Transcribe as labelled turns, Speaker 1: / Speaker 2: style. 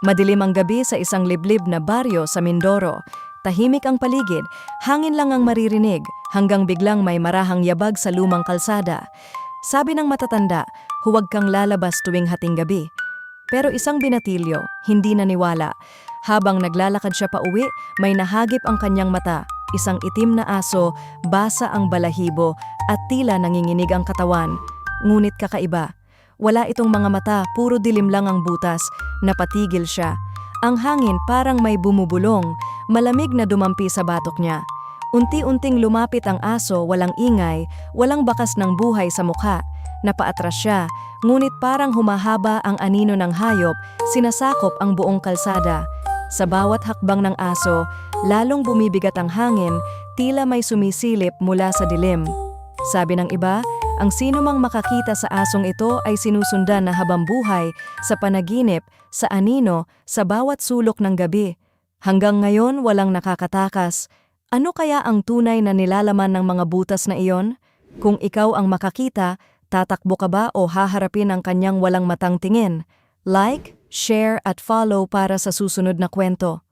Speaker 1: Madilim ang gabi sa isang liblib na baryo sa Mindoro. Tahimik ang paligid, hangin lang ang maririnig, hanggang biglang may marahang yabag sa lumang kalsada. Sabi ng matatanda, huwag kang lalabas tuwing hating gabi. Pero isang binatilyo, hindi naniwala. Habang naglalakad siya pa uwi, may nahagip ang kanyang mata. Isang itim na aso, basa ang balahibo, at tila nanginginig ang katawan. Ngunit kakaiba. Wala itong mga mata, puro dilim lang ang butas. Napatigil siya. Ang hangin parang may bumubulong, malamig na dumampi sa batok niya. Unti-unting lumapit ang aso, walang ingay, walang bakas ng buhay sa mukha. Napaatras siya, ngunit parang humahaba ang anino ng hayop, sinasakop ang buong kalsada. Sa bawat hakbang ng aso, lalong bumibigat ang hangin, tila may sumisilip mula sa dilim. Sabi ng iba, ang sino mang makakita sa asong ito ay sinusundan na habang buhay, sa panaginip, sa anino, sa bawat sulok ng gabi. Hanggang ngayon walang nakakatakas. Ano kaya ang tunay na nilalaman ng mga butas na iyon? Kung ikaw ang makakita, tatakbo ka ba o haharapin ang kanyang walang matang tingin? Like, share at follow para sa susunod na kwento.